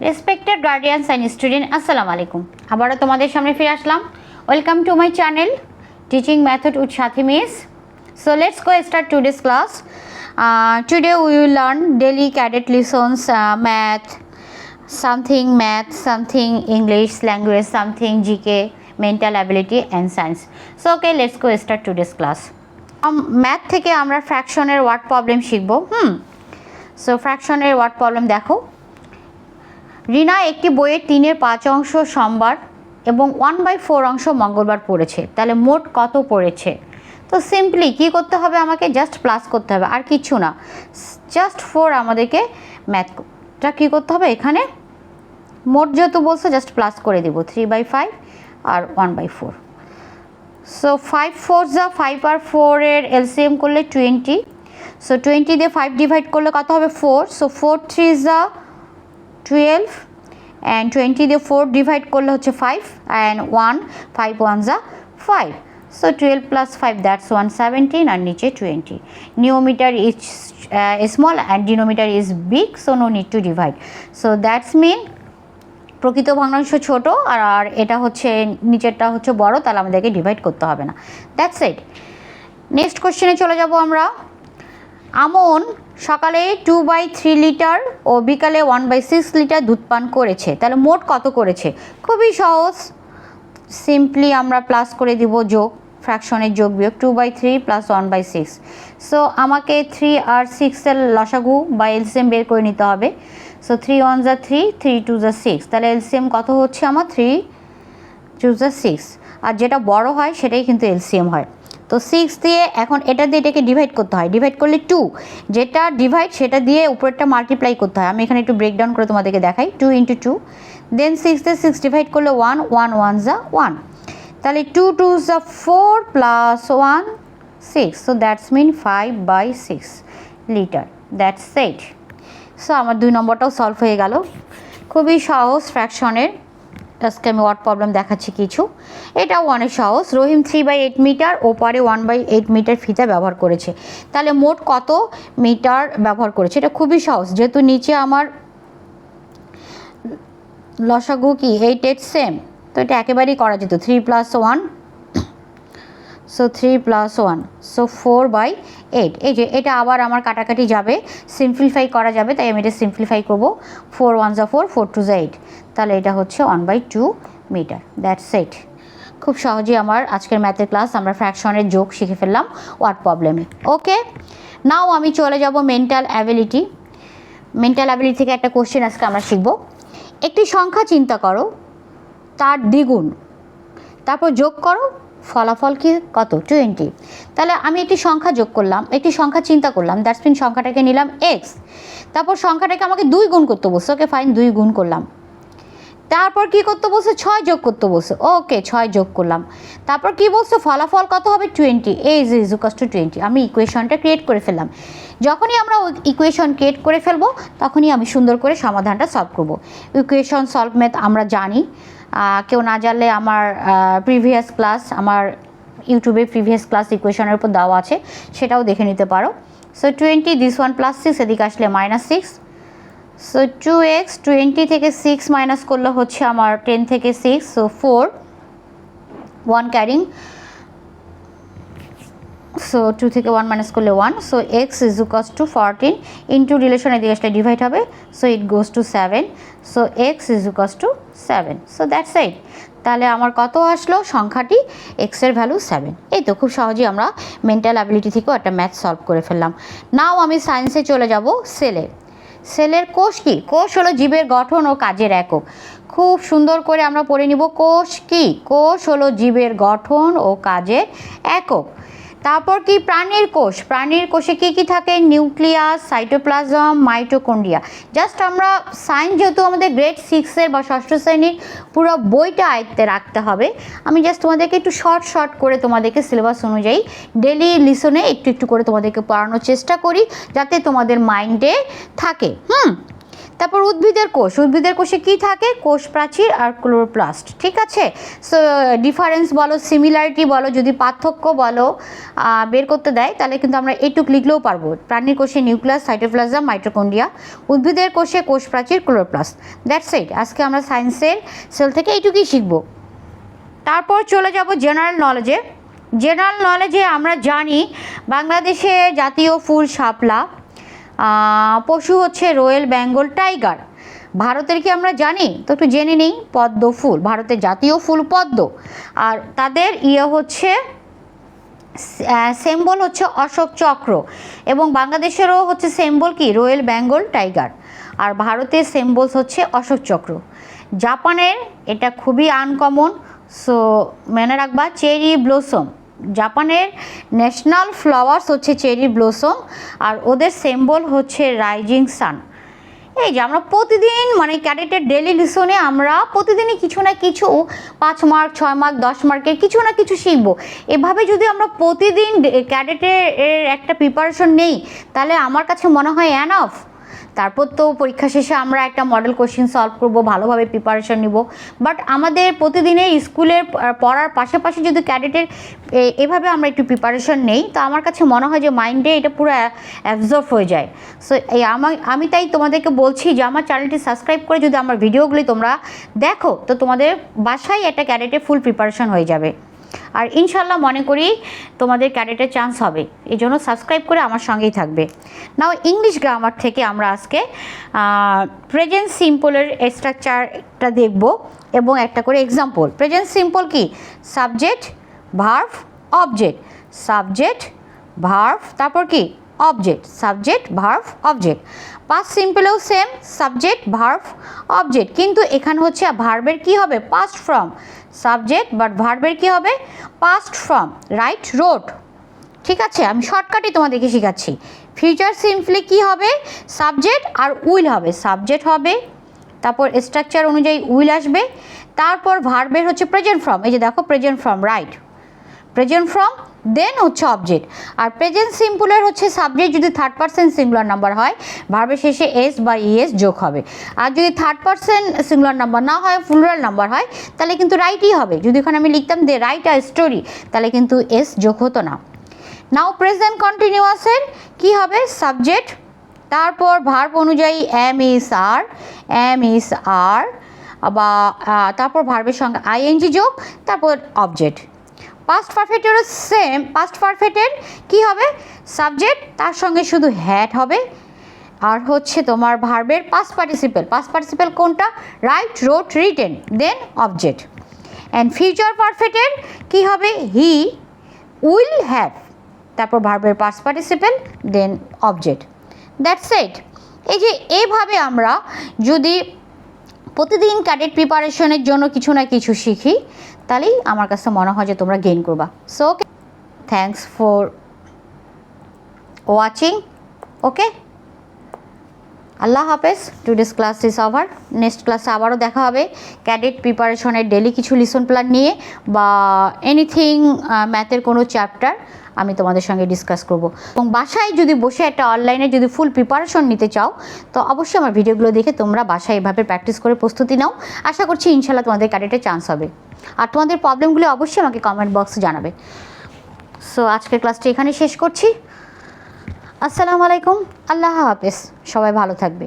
Respected guardians and student, আসসালামু আলাইকুম। আবারও তোমাদের সামনে ফিরে আসলাম। Welcome to my channel teaching method with Sathi miss. So let's go start today's class. Today we will learn daily cadet lessons, math, something English language, something GK, mental ability and science. So okay, let's go start today's class. Math থেকে আমরা ফ্র্যাকশনের word problem শিখব। So ফ্র্যাকশনের word problem দেখো। রিনা একটি বইয়ের 3/5 অংশ সোমবার এবং 1/4 অংশ মঙ্গলবার পড়েছে, তাহলে মোট কত পড়েছে? তো সিম্পলি কী করতে হবে, আমাকে জাস্ট প্লাস করতে হবে, আর কিছু না। জাস্ট 4 আমাদেরকে ম্যাথটা কী করতে হবে, এখানে মোট যেহেতু বলছে জাস্ট প্লাস করে দেবো 3/5 আর 1/4। সো 5 4 যা 5 আর 4 এর এলসিএম করলে 20। সো 20 দিয়ে 5 ডিভাইড করলে কত হবে 4। সো 4 3 যা 12 অ্যান্ড 20 দিয়ে 4 ডিভাইড করলে হচ্ছে 5 অ্যান্ড 5 1 যা 5। সো 12 + 5 দ্যাটস 117 আর নিচে 20। Numerator is small and denominator is big, so no need to divide. So that's mean প্রকৃত ভগ্নাংশ ছোট আর এটা হচ্ছে নিচেরটা হচ্ছে বড়, তাহলে আমাদেরকে ডিভাইড করতে হবে না। That's it. নেক্সট কোশ্চেনে চলে যাব আমরা। আমন সকালে 2/3 লিটার ও বিকালে 1/6 লিটার দুধ পান করেছে, তাহলে মোট কত করেছে? খুবই সহজ, সিম্পলি আমরা প্লাস করে দিব, যোগ, ফ্র্যাকশনের যোগ বিয়োগ, 2/3 + 1/6। সো আমাকে 3 আর 6 এর লসাগু বা এলসিএম বের করে নিতে হবে। সো 3 1 যা 3, 3 2 যা 6, তাহলে এলসিএম কত হচ্ছে আমার 3 2 যা 6, আর যেটা বড় হয় সেটাই কিন্তু এলসিএম হয়। তো 6 দিয়ে এখন এটা দিয়ে এটাকে ডিভাইড করতে হয়, ডিভাইড করলে 2, যেটা ডিভাইড সেটা দিয়ে উপরেরটা মাল্টিপ্লাই করতে হয়। আমি এখানে একটু ব্রেকডাউন করে তোমাদেরকে দেখাই। 2 × 2, দেন 6 দিয়ে 6 ডিভাইড করলে 1 1 1 যা 1, তাহলে 2 2 যা 4 + 1 6, so that's mean 5/6 litre. That's it. So আমার 2 নম্বরটাও সলভ হয়ে গেল। খুবই সহজ ফ্র্যাকশনের। আজকে আমি ওয়ার্ড প্রবলেম দেখাচ্ছি কিছু, এটাও অনেক সহজ। রহিম 3/8 মিটার ও পরে 1/8 মিটার ফিতা ব্যবহার করেছে, তাহলে মোট কত মিটার ব্যবহার করেছে? এটা খুবই সহজ, যেহেতু নিচে আমার লসাগু কি 8 8 সেম, তো এটা একেবারেই করা যেত। 3 + 1, সো 3 + 1, সো 4/8। এই যে এটা আবার আমার কাটাকাটি যাবে, সিম্পলিফাই করা যাবে, তাই আমি এটা সিম্পলিফাই করব। 4 1 যা 4, 4 2 যা 8, তাহলে এটা হচ্ছে 1/2 মিটার। That's it. খুব সহজেই আমার আজকের ম্যাথের ক্লাস আমরা ফ্র্যাকশনের যোগ শিখে ফেললাম ওয়ার্ড প্রবলেমে। ওকে, নাও আমি চলে যাব মেন্টাল অ্যাবিলিটি। মেন্টাল অ্যাবিলিটি থেকে একটা কোশ্চেন আজকে আমরা শিখব। একটি সংখ্যা চিন্তা করো, তার দ্বিগুণ, তারপর যোগ করো, ফলাফল কি কত? 20। তাহলে আমি একটি সংখ্যা যোগ করলাম, একটি সংখ্যা চিন্তা করলাম, দ্যাটস মিন সংখ্যাটাকে নিলাম এক্স, তারপর সংখ্যাটাকে আমাকে 2 গুণ করতে বলছে। ওকে ফাইন, 2 গুণ করলাম। তারপর কি করতে বলছে? 6 যোগ করতে বলছে। ওকে 6 যোগ করলাম। তারপর কি বলছে? ফলাফল কত হবে? 20। Is equals to 20। আমি ইকুয়েশনটা ক্রিয়েট করে ফেললাম। যখনই আমরা ইকুয়েশন ক্রিয়েট করে ফেলবো তখনই আমি সুন্দর করে সমাধানটা সলভ করব। ইকুয়েশন সলভ মেথড আমরা জানি, কেউ না জানলে আমার প্রিভিয়াস ক্লাস, আমার ইউটিউবে প্রিভিয়াস ক্লাস ইকুয়েশনের উপর দেওয়া আছে, সেটাও দেখে নিতে পারো। সো 20 দিস 1 + 6, এদিকে আসলে -6। সো 2x, 20 থেকে 6 মাইনাস করলে হচ্ছে আমার 10 থেকে 6, সো 4, 1 ক্যারিং, সো 2 থেকে 1 মাইনাস করলে 1, so x is equals to 14 into relation এদিকে আসলে ডিভাইড হবে, so it goes to 7, so x is equals to 7। So that's it. তাহলে আমার কত আসলো সংখ্যাটি? x এর ভ্যালু 7। এই তো খুব সহজেই আমরা মেন্টাল অ্যাবিলিটি থেকেও একটা ম্যাথ সলভ করে ফেললাম। নাও আমি সায়েন্সে চলে যাব। সেলের কোষ কি? কোষ হলো জীবের গঠন ও কাজের একক। খুব সুন্দর করে আমরা পড়ে নিব। কোষ কি? কোষ হলো জীবের গঠন ও কাজের একক। তারপর কি? প্রাণীর কোষ। প্রাণীর কোষে কি কি থাকে? Nucleus, cytoplasm, mitochondria. জাস্ট আমরা সায়েন্স যেহেতু আমাদের গ্রেড 6-এর বা 6ষ্ঠ শ্রেণীর পুরো বইটা আয়ত্তে রাখতে হবে, আমি জাস্ট তোমাদেরকে একটু শর্ট করে তোমাদেরকে সিলেবাস অনুযায়ী ডেলি লিসনে একটু করে তোমাদেরকে পড়ানোর চেষ্টা করি, যাতে তোমাদের মাইন্ডে থাকে। তারপর উদ্ভিদের কোষে কি থাকে? কোষ প্রাচীর আর ক্লোরোপ্লাস্ট। ঠিক আছে, সো ডিফারেন্স বলো, সিমিলারিটি বলো, যদি পার্থক্য বলো বের করতে দেয় তাহলে কিন্তু আমরা এইটুক লিখলেও পারবো। প্রাণীর কোষে নিউক্লিয়াস, সাইটোপ্লাজম, মাইটোকন্ড্রিয়া, উদ্ভিদের কোষে কোষ প্রাচীর, ক্লোরোপ্লাস্ট। That's it. আজকে আমরা সায়েন্সের সেল থেকে এইটুকুই শিখবো। তারপর চলে যাব জেনারেল নলেজে। জেনারেল নলেজে আমরা জানি বাংলাদেশে জাতীয় ফুল শাপলা, পশু হচ্ছে রয়্যাল বেঙ্গল টাইগার। ভারতের কি আমরা জানি? তো একটু জেনে নেই। পদ্ম ফুল, ভারতের জাতীয় ফুল পদ্ম, আর তাদের হচ্ছে সিম্বল হচ্ছে অশোক চক্র, এবং বাংলাদেশেরও হচ্ছে সিম্বল কি? রয়্যাল বেঙ্গল টাইগার, আর ভারতের সিম্বলস হচ্ছে অশোক চক্র। জাপানের এটা খুবই আনকমন, সো মনে রাখবা চেরি ব্লসম। জাপানের ন্যাশনাল ফ্লাওয়ার্স হচ্ছে চেরি ব্লসম, আর ওদের সিম্বল হচ্ছে রাইজিং সান। এই যে আমরা প্রতিদিন মানে ক্যাডেটের ডেলি লিসনে আমরা প্রতিদিনই কিছু না কিছু 5 মার্ক, 6 মার্ক, 10 মার্কের কিছু না কিছু শিখবো। এভাবে যদি আমরা প্রতিদিন ক্যাডেটের একটা প্রিপারেশন নেই তাহলে আমার কাছে মনে হয় এনাফ। তারপর তো পরীক্ষা শেষে আমরা একটা মডেল কোশ্চেন সলভ করব, ভালোভাবে প্রিপারেশন নিব। বাট আমাদের প্রতিদিনের স্কুলের পড়ার পাশাপাশি যদি ক্যাডেটের এভাবে আমরা একটু প্রিপারেশন নেই তো আমার কাছে মনে হয় যে মাইন্ডে এটা পুরো অ্যাবজর্ব হয়ে যায়। সো আমি তাই তোমাদেরকে বলছি যে আমার চ্যানেলটি সাবস্ক্রাইব করে যদি আমার ভিডিওগুলি তোমরা দেখো তো তোমাদের বাসায় একটা ক্যাডেটের ফুল প্রিপারেশন হয়ে যাবে, আর ইনশাল্লাহ মনে করি তোমাদের ক্যাডেটের চান্স হবে। এই জন্য সাবস্ক্রাইব করে আমার সঙ্গেই থাকবে। নাও ইংলিশ গ্রামার থেকে আমরা আজকে প্রেজেন্ট সিম্পলের স্ট্রাকচারটা দেখব এবং একটা করে এক্সাম্পল। প্রেজেন্ট সিম্পল কি? Subject, verb, object, subject, verb, তারপর কি? Object, subject, verb, object. Past সিম্পলেও সেম, সাবজেক্ট, ভার্ব, অবজেক্ট, কিন্তু এখানে হচ্ছে ভার্বের কি হবে? Past form. সাবজেক্ট বাট ভার্বের কি হবে? Past form. Right, road. ঠিক আছে, আমি শর্টকাটে তোমাদেরকে শেখাচ্ছি। ফিউচার সিম্পলি কি হবে? সাবজেক্ট আর উইল হবে। সাবজেক্ট হবে, তারপর স্ট্রাকচার অনুযায়ী উইল আসবে, তারপর ভার্বের হচ্ছে প্রেজেন্ট ফর্ম। এই যে দেখো present form, right, present form, then হচ্ছে অবজেক্ট। আর প্রেজেন্ট সিম্পলের হচ্ছে সাবজেক্ট যদি থার্ড পারসন সিঙ্গুলার নাম্বার হয় ভার্বের শেষে এস বা ইএস যোগ হবে, আর যদি থার্ড পারসন সিঙ্গুলার নাম্বার না হয়, প্লুরাল নাম্বার হয়, তাহলে কিন্তু রাইটই হবে। যদি ওখানে আমি লিখতাম দে রাইট আ স্টোরি তাহলে কিন্তু এস যোগ হতো না। নাও প্রেজেন্ট কন্টিনিউয়াসের কি হবে? সাবজেক্ট, তারপর ভার্ব অনুযায়ী এম ইস আর বা তারপর ভার্বের সঙ্গে আইএনজি যোগ, তারপর অবজেক্ট। পাস্ট পারফেক্টেরও সেম। পাস্ট পারফেক্টের কি হবে? সাবজেক্ট, তার সঙ্গে শুধু হ্যাড হবে, আর হচ্ছে তোমার ভার্বের পাস্ট পার্টিসিপেল। পাস্ট পার্টিসিপেল কোনটা? Write, rode, written, then object. And future পারফেক্টের কি হবে? হি উইল হ্যাভ, তারপর ভার্বের past participle, then object. That's it. এই যে এইভাবে আমরা যদি প্রতিদিন ক্যাডেট প্রিপারেশনের জন্য কিছু না কিছু শিখি তাহলেই আমার কাছে মনে হয় যে তোমরা গেইন করবা। So okay, thanks for watching. Okay, আল্লাহ হাফেজ। Today's class is over. Next ক্লাসে আবারও দেখা হবে ক্যাডেট প্রিপারেশনের ডেলি কিছু লিসন প্ল্যান নিয়ে বা এনিথিং ম্যাথের কোনো চ্যাপ্টার আমি তোমাদের সঙ্গে ডিসকাস করব। এবং বাসায় যদি বসে একটা অনলাইনে যদি ফুল প্রিপারেশন নিতে চাও তো অবশ্যই আমার ভিডিওগুলো দেখে তোমরা বাসায় এভাবে প্র্যাকটিস করে প্রস্তুতি নাও। আশা করছি ইনশাল্লাহ তোমাদের ক্যাডেটের চান্স হবে। আর তোমাদের প্রবলেমগুলো অবশ্যই আমাকে কমেন্ট বক্সে জানাবে। সো আজকের ক্লাসটি এখানে শেষ করছি। আসসালামু আলাইকুম, আল্লাহ হাফেজ, সবাই ভালো থাকবে।